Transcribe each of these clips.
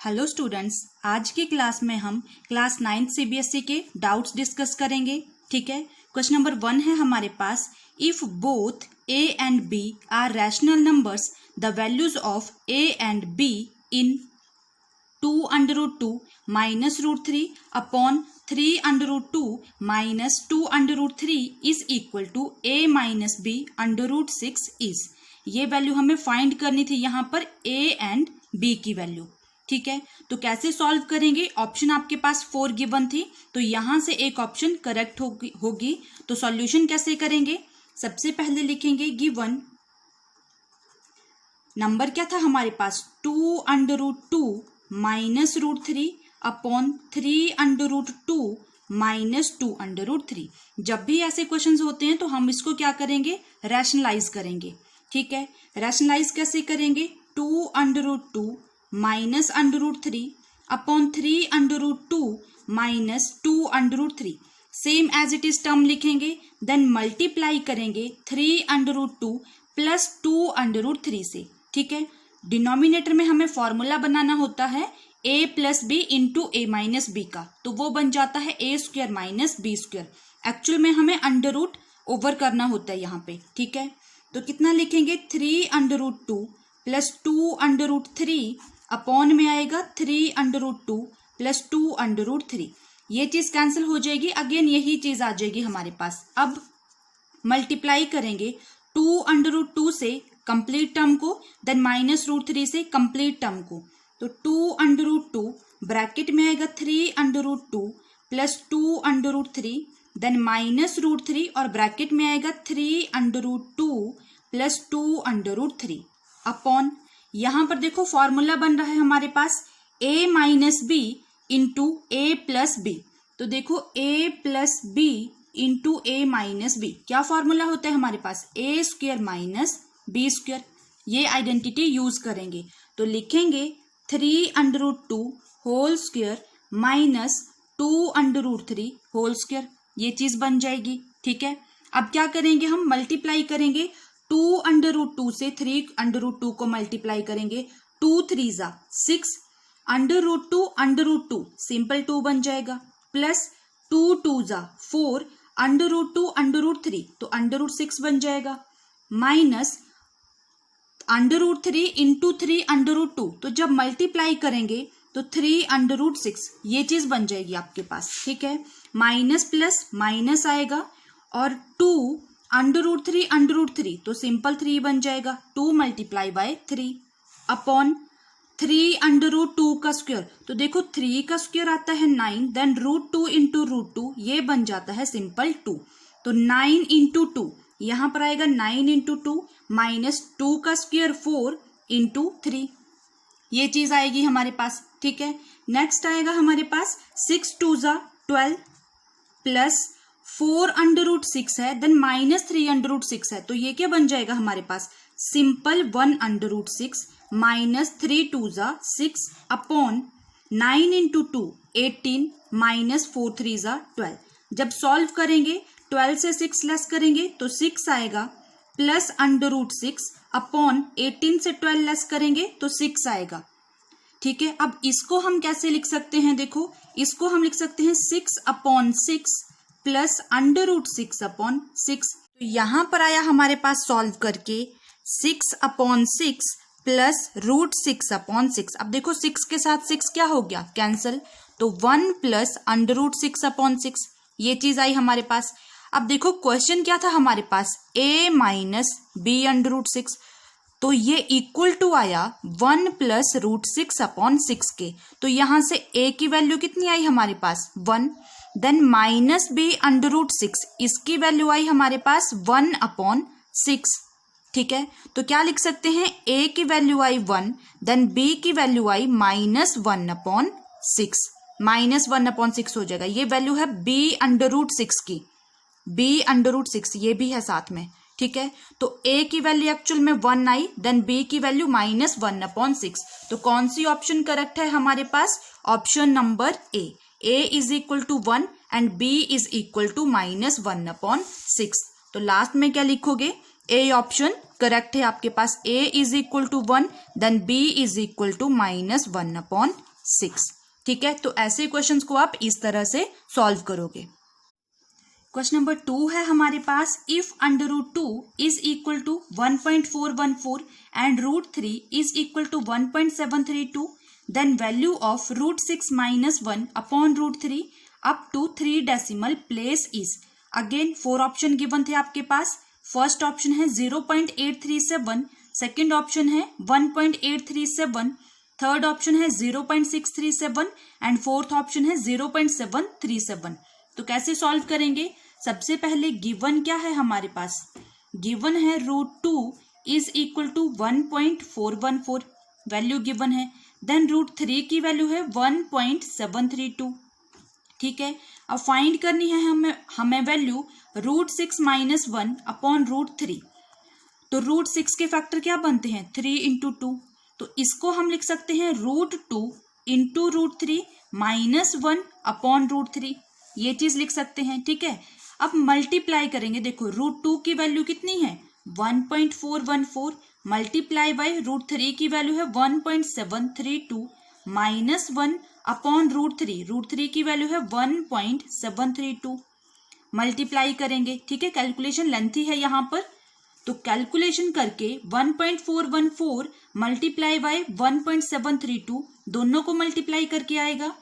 Hello students, आज की class में हम क्लास 9 सीबीएसई के डाउट्स डिस्कस करेंगे। ठीक है, क्वेश्चन नंबर 1 है हमारे पास। If both a and b are rational numbers, the values of a and b in 2√2 minus √3 upon 3√2 minus 2√3 is equal to a minus b √6 is. ये value हमें find करनी थी यहाँ पर a एंड b की वैल्यू। ठीक है, तो कैसे सॉल्व करेंगे? ऑप्शन आपके पास 4 गिवन थी, तो यहां से एक ऑप्शन करेक्ट होगी। तो सॉल्यूशन कैसे करेंगे? सबसे पहले लिखेंगे गिवन नंबर क्या था हमारे पास 2√2 माइनस √3 अपॉन 3√2 माइनस 2√3। जब भी ऐसे क्वेश्चंस होते हैं तो हम इसको क्या करेंगे? रैशनलाइज करेंगे। ठीक है, रैशनलाइज कैसे करेंगे? 2√2 minus √3 upon 3√2 minus 2√3 same as it is term लिखेंगे, देन मल्टीप्लाई करेंगे 3√2 प्लस 2√3 से। ठीक है, डिनोमिनेटर में हमें फॉर्मूला बनाना होता है a plus B into A minus B का, तो वो बन जाता है a square minus B square. Actual में हमें अंडर रूट ओवर करना होता है यहाँ पे। ठीक है, तो कितना लिखेंगे? 3√2 प्लस 2√3 अपॉन में आएगा 3√2 प्लस 2√3। ये चीज कैंसिल हो जाएगी, अगेन यही चीज आ जाएगी हमारे पास। अब मल्टीप्लाई करेंगे 2√2 से कंप्लीट टर्म को, देन माइनस √3 से कंप्लीट टर्म को, तो 2√2 ब्रैकेट में आएगा 3√2 प्लस 2√3, देन माइनस √3 और ब्रैकेट में आएगा 3√2 प्लस 2√3 अपॉन, यहां पर देखो फॉर्मूला बन रहा है हमारे पास a minus B into A plus B. तो देखो a plus B into A minus B क्या फॉर्मूला होता है हमारे पास? a square minus B square. ये आइडेंटिटी यूज करेंगे, तो लिखेंगे 3√2 whole square minus 2√3 whole square. ये चीज बन जाएगी। ठीक है, अब क्या करेंगे? हम मल्टीप्लाई करेंगे 2√2 से 3√2 को मल्टीप्लाई करेंगे, 2 3 जा 6, √2 सिंपल 2 बन जाएगा, प्लस 2 2 जा 4, √2 तो √6 बन जाएगा, माइनस √3 इंटू 3√2, तो जब मल्टीप्लाई करेंगे तो 3√6, ये चीज बन जाएगी आपके पास। ठीक है, माइनस प्लस माइनस आएगा और 2 √3 तो सिंपल 3 बन जाएगा, 2 मल्टीप्लाई बाय 3 अपॉन 3√2 का स्क्वायर, तो देखो 3 का स्क्वायर आता है 9, देन √2 इंटू √2 ये बन जाता है सिंपल 2, तो 9 इंटू 2 यहां पर आएगा 9 इंटू 2 माइनस 2 का स्क्वायर 4 इंटू 3, ये चीज आएगी हमारे पास। ठीक है, नेक्स्ट आएगा हमारे पास 6 2 जा 12 प्लस 4√6 है, देन माइनस 3√6 है, तो ये क्या बन जाएगा हमारे पास? सिंपल 1√6 माइनस 3 2 जा 6 अपॉन 9 इंटू 2 18 माइनस 4 3 जा 12। जब सॉल्व करेंगे 12 से 6 लेस करेंगे तो 6 आएगा, प्लस √6 अपॉन 18 से 12 लेस करेंगे तो 6 आएगा। ठीक है, अब इसको हम कैसे लिख सकते हैं? देखो इसको हम लिख सकते हैं 6/6 प्लस √6 अपॉन 6। तो यहां पर आया हमारे पास सॉल्व करके 6/6 प्लस √6 अपॉन 6। अब देखो 6 के साथ 6 क्या हो गया? कैंसल, तो 1 प्लस √6 अपॉन 6, ये चीज आई हमारे पास। अब देखो क्वेश्चन क्या था हमारे पास? a माइनस बी √6, तो ये इक्वल टू आया 1 प्लस √6 अपॉन 6 के, तो यहां से a की वैल्यू कितनी आई हमारे पास? 1, देन माइनस बी √6, इसकी वैल्यू आई हमारे पास 1/6। ठीक है, तो क्या लिख सकते हैं? a की वैल्यू आई 1, देन b की वैल्यू आई -1/6, -1/6 हो जाएगा। ये वैल्यू है b √6 की, b √6 ये भी है साथ में। ठीक है, तो a की वैल्यू एक्चुअल में 1 आई, देन b की वैल्यू -1/6। तो कौन सी ऑप्शन करेक्ट है हमारे पास? Option number a is equal to 1 and b is equal to -1/6। तो लास्ट में क्या लिखोगे? ए ऑप्शन करेक्ट है आपके पास। a is equal to 1, then b is equal to -1/6। 6। ठीक है, तो ऐसे क्वेश्चंस को आप इस तरह से सॉल्व करोगे। क्वेश्चन नंबर 2 है हमारे पास, if √2 is equal to 1.414 and √3 is equal to 1.732, then value of √6 - 1 upon √3 up to 3 decimal place is. Again 4 option given थे आपके पास। फर्स्ट ऑप्शन है 0.837, सेकेंड ऑप्शन है 1.837, थर्ड ऑप्शन है 0.637 एंड फोर्थ ऑप्शन है 0.737। तो कैसे सॉल्व करेंगे? सबसे पहले गिवन क्या है हमारे पास? गिवन है √2 is equal to 1.414, value given है। देन √3 की वैल्यू है 1.732। ठीक है, अब फाइंड करनी है हमें वैल्यू √6 - 1 अपॉन √3। तो √6 के फैक्टर क्या बनते हैं? 3 × 2। तो इसको हम लिख सकते हैं √2 × √3 - 1 अपॉन √3, ये चीज लिख सकते हैं। ठीक है, अब मल्टीप्लाई करेंगे। देखो √2 की वैल्यू कितनी है? 1.414 मल्टीप्लाई बाय √3 की वैल्यू है 1.732 - 1 अपॉन √3, √3 की वैल्यू है 1.732, मल्टीप्लाई करेंगे। ठीक है, कैलकुलेशन लेंथी है यहाँ पर, तो कैलकुलेशन करके 1.414 मल्टीप्लाई बाय 1.732 दोनों को मल्टीप्लाई करके आएगा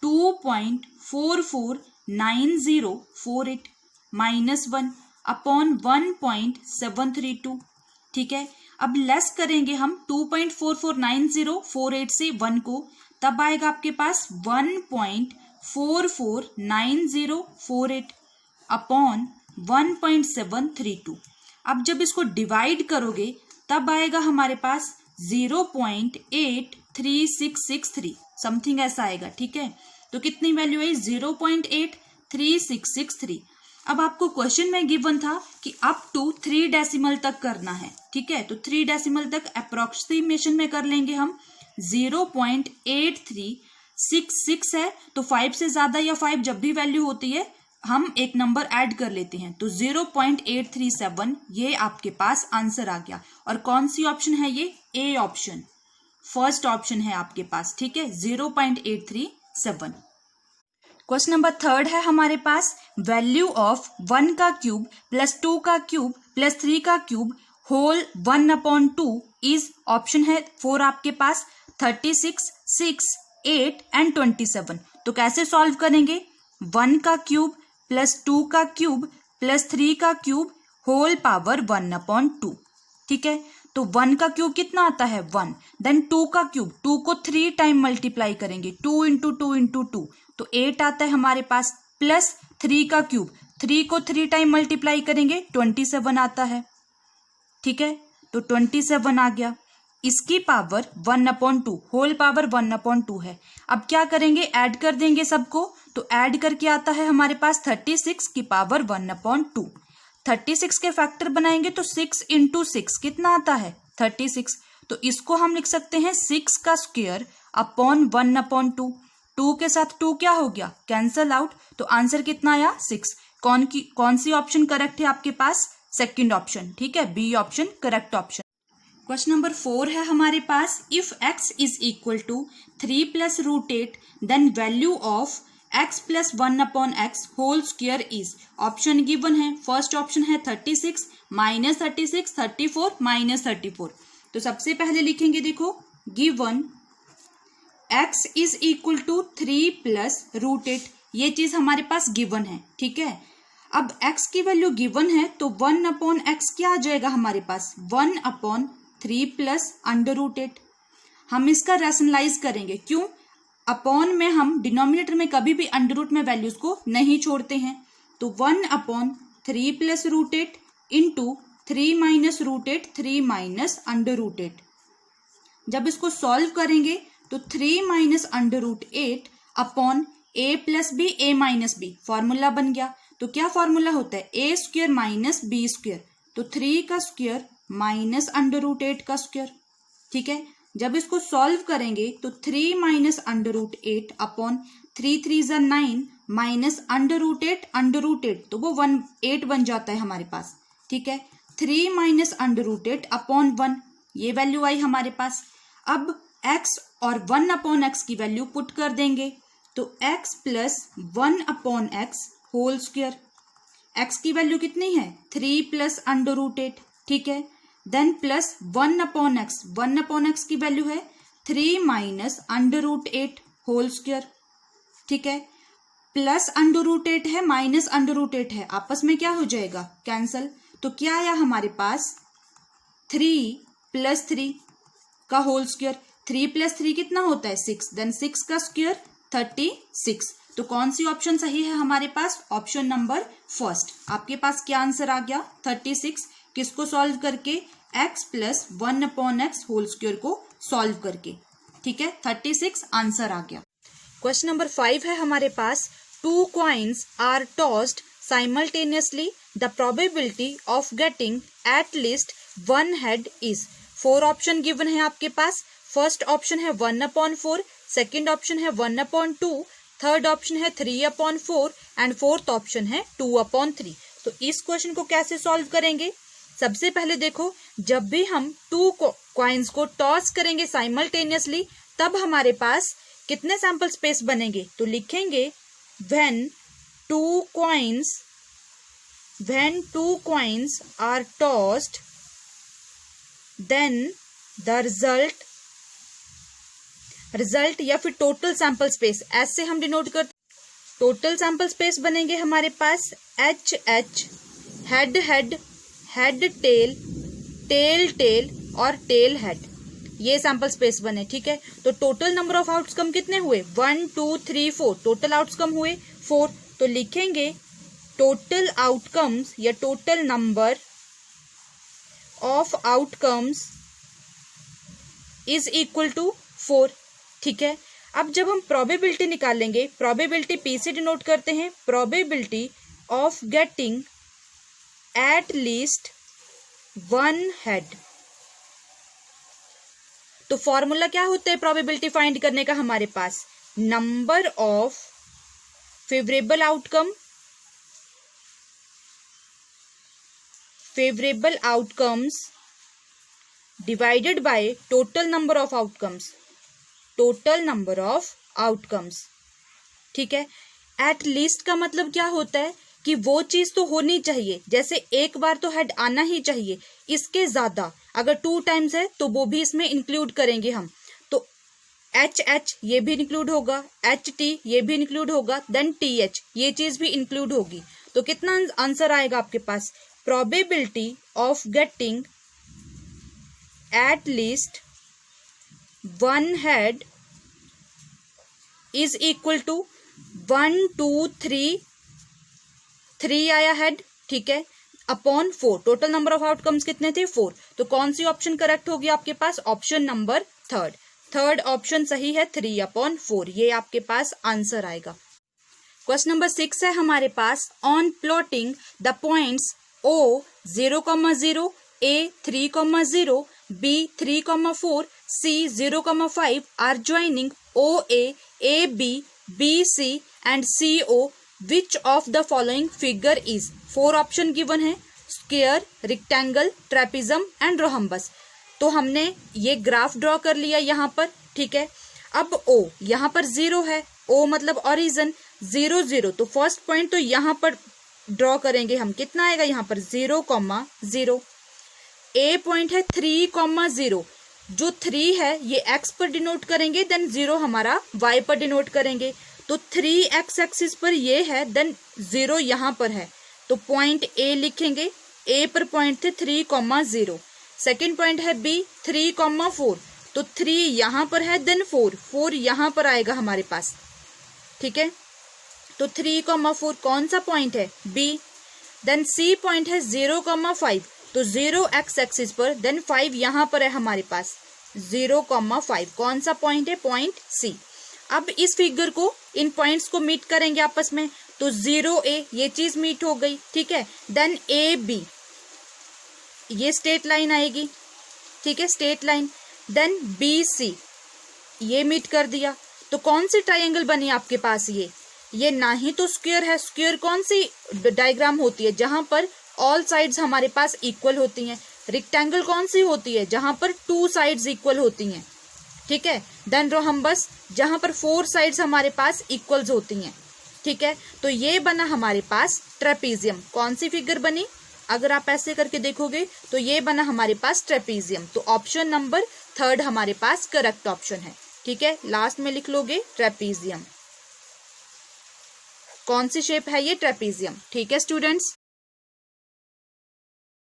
2.449048 - 1 अपॉन 1.732। ठीक है, अब लेस करेंगे हम 2.449048 से 1 को, तब आएगा आपके पास 1.449048 अपॉन 1.732। अब जब इसको डिवाइड करोगे तब आएगा हमारे पास 0.83663, समथिंग ऐसा आएगा। ठीक है, तो कितनी वैल्यू है? 0.83663। अब आपको क्वेश्चन में गिवन था कि अप टू 3 डेसिमल तक करना है। ठीक है, तो 3 डेसिमल तक अप्रोक्सीमेशन में कर लेंगे हम। 0.8366 है, तो 5 से ज्यादा या 5 जब भी वैल्यू होती है हम एक नंबर ऐड कर लेते हैं, तो 0.837 ये आपके पास आंसर आ गया। और कौन सी ऑप्शन है ये? ए ऑप्शन, फर्स्ट ऑप्शन है आपके पास। ठीक है, 0.837। क्वेश्चन नंबर 3 है हमारे पास, वैल्यू ऑफ 1 का क्यूब प्लस 2 का क्यूब प्लस 3 का क्यूब होल 1/2 इज, ऑप्शन है 4 आपके पास, 36, 6, 8 एंड 27। तो कैसे सॉल्व करेंगे? 1 का क्यूब प्लस 2 का क्यूब प्लस 3 का क्यूब होल पावर 1/2। ठीक है, तो 1 का क्यूब कितना आता है? 1। देन 2 का क्यूब, 2 को 3 टाइम मल्टीप्लाई करेंगे, 2 × 2 × 2 तो 8 आता है हमारे पास, प्लस 3 का क्यूब, 3 को 3 टाइम मल्टीप्लाई करेंगे 27 आता है। ठीक है, तो 27 आ गया। इसकी पावर 1/2, होल पावर 1/2 है। अब क्या करेंगे? ऐड कर देंगे सबको, तो ऐड करके आता है हमारे पास 36 की पावर 1/2। 36 के फैक्टर बनाएंगे तो 6 × 6 कितना आता है? 36। तो इसको हम लिख सकते हैं 6 का स्क्वायर अपॉन 1/2। 2 के साथ 2 क्या हो गया? Cancel out. तो आंसर कितना आया? 6। कौन सी ऑप्शन करेक्ट है आपके पास? Second option. ठीक है, B option correct option. Question number 4 है हमारे पास, if x is equal to 3 + √8 then value of x + 1/x whole square is. Option given है। फर्स्ट ऑप्शन है 36, -36, 34, -34। तो सबसे पहले लिखेंगे, देखो given x is equal to 3 + √8, ये चीज हमारे पास गिवन है। ठीक है, अब x की वैल्यू गिवन है तो 1/x क्या आ जाएगा हमारे पास? 1/3 + √8। हम इसका रैशनलाइज करेंगे, क्यों? अपॉन में हम डिनोमिनेटर में कभी भी अंडर में वैल्यूज को नहीं छोड़ते हैं। तो 1/3 + √8 इंटू 3 - √8, 3 - √8। जब इसको सॉल्व करेंगे तो 3 - √8 upon a + b, a - b formula बन गया। तो क्या फॉर्मूला होता है? a² - b²। तो 3 का स्क्वायर माइनस √8 का स्क्वायर। ठीक है, जब इसको सॉल्व करेंगे तो 3 - √8 अपॉन 3 3 = 9 माइनस √8 तो वो 8 बन जाता है हमारे पास। ठीक है, 3 - √8 अपॉन 1, ये वैल्यू आई हमारे पास। अब x और 1/x की वैल्यू पुट कर देंगे, तो x plus 1/x whole square, x की वैल्यू कितनी है 3 प्लस √8, ठीक है। देन प्लस 1/x की वैल्यू है 3 माइनस √8 होल स्क्वायर, ठीक है। प्लस √8 है माइनस √8 है, आपस में क्या हो जाएगा कैंसल। तो क्या आया हमारे पास 3 प्लस 3 का होल स्क्वायर, 3 प्लस 3 कितना होता है 6, देन 6 का स्क्वायर 36। तो कौन सी ऑप्शन सही है हमारे पास, ऑप्शन नंबर फर्स्ट। आपके पास क्या आंसर आ गया 36, किसको सॉल्व करके, x plus 1/x whole square को सॉल्व करके, ठीक है। 36 आंसर आ गया। क्वेश्चन नंबर 5 है हमारे पास, 2 coins are tossed simultaneously, the probability of getting at least one head is। 4 option given है आपके पास। फर्स्ट ऑप्शन है 1/4, सेकेंड ऑप्शन है 1/2, थर्ड ऑप्शन है 3/4 एंड फोर्थ ऑप्शन है 2/3। तो इस क्वेश्चन को कैसे सॉल्व करेंगे, सबसे पहले देखो, जब भी हम 2 कॉइन्स को टॉस करेंगे साइमल्टेनियसली, तब हमारे पास कितने सैंपल स्पेस बनेंगे, तो लिखेंगे when two coins are tossed, then the result या फिर टोटल सैंपल स्पेस, ऐसे हम डिनोट करते, टोटल सैंपल स्पेस बनेंगे हमारे पास HH, head head, head tail, tail tail और टेल हेड, ये सैंपल स्पेस बने, ठीक है। तो टोटल नंबर ऑफ आउटकम कितने हुए 1 2 3 4, टोटल आउटकम हुए 4। तो लिखेंगे टोटल आउटकम्स या total number of outcomes is equal to 4, ठीक है। अब जब हम प्रोबेबिलिटी निकालेंगे, प्रोबेबिलिटी P से डिनोट करते हैं, probability of getting at least one head. तो फॉर्मूला क्या होता है प्रोबेबिलिटी फाइंड करने का हमारे पास, number of favourable outcomes divided by total number of outcomes, ठीक है। एट लीस्ट का मतलब क्या होता है कि वो चीज तो होनी चाहिए, जैसे एक बार तो हेड आना ही चाहिए, इसके ज्यादा अगर 2 टाइम्स है तो वो भी इसमें इंक्लूड करेंगे हम। तो HH ये भी इंक्लूड होगा, HT ये भी इंक्लूड होगा, देन TH ये चीज भी इंक्लूड होगी। तो कितना आंसर आएगा आपके पास, probability of getting at least one head is equal to 1 2 3 आया हेड, ठीक है, upon 4। Total number of outcomes कितने थे 4। तो कौन सी ऑप्शन करेक्ट होगी आपके पास, ऑप्शन नंबर थर्ड ऑप्शन सही है 3/4, ये आपके पास आंसर आएगा। क्वेश्चन नंबर 6 है हमारे पास, on plotting the points O 0,0, A 3,0, B 3,4, C 0,5 are joining OA, AB, BC and CO, which of the following figure is। 4 option given है, square, rectangle, trapezium and rhombus. तो हमने ये graph draw कर लिया यहाँ पर, ठीक है। अब O यहाँ पर 0 है, O मतलब ओरिजिन 0 0, तो फर्स्ट पॉइंट तो यहाँ पर ड्रॉ करेंगे हम, कितना आएगा यहाँ पर 0,0। A पॉइंट है 3,0, जो 3 है ये x पर डिनोट करेंगे, देन 0 हमारा y पर डिनोट करेंगे। तो 3x एक्सिस पर ये है, देन 0 यहाँ पर है, तो पॉइंट A लिखेंगे, A पर पॉइंट थे 3,0। सेकेंड पॉइंट है B 3,4, तो 3 यहाँ पर है, देन 4 यहाँ पर आएगा हमारे पास, ठीक है। तो 3,4 कौन सा पॉइंट है B। देन C पॉइंट है 0,5, तो 0x एक्सिस पर, देन 5 यहाँ पर है हमारे पास 0,5, कौन सा पॉइंट है, पॉइंट C। अब इस फिगर को, इन पॉइंट्स को मीट करेंगे आपस में, तो 0A ये चीज मीट हो गई, ठीक है। देन AB ये स्ट्रेट लाइन आएगी, ठीक है, स्ट्रेट लाइन। देन BC ये मीट कर दिया, तो कौन सी ट्राइंगल बनी आपके पास, ये ना ही तो स्क्वायर है। स्क्वायर कौन सी डायग्राम होती है, जहां पर ऑल साइड्स हमारे पास इक्वल होती हैं। रेक्टेंगल कौन सी होती है, जहां पर 2 साइड्स इक्वल होती हैं, ठीक है। देन रोहम्बस जहां पर 4 साइड्स हमारे पास इक्वल्स होती हैं, ठीक है। तो ये बना हमारे पास ट्रेपीजियम। कौन सी फिगर बनी, अगर आप ऐसे करके देखोगे तो ये बना हमारे पास ट्रेपीजियम। तो ऑप्शन नंबर 3 हमारे पास करेक्ट ऑप्शन है, ठीक है। लास्ट में लिख लोगे ट्रेपीजियम। कौन सी शेप है ये, ट्रेपीजियम, ठीक है स्टूडेंट्स।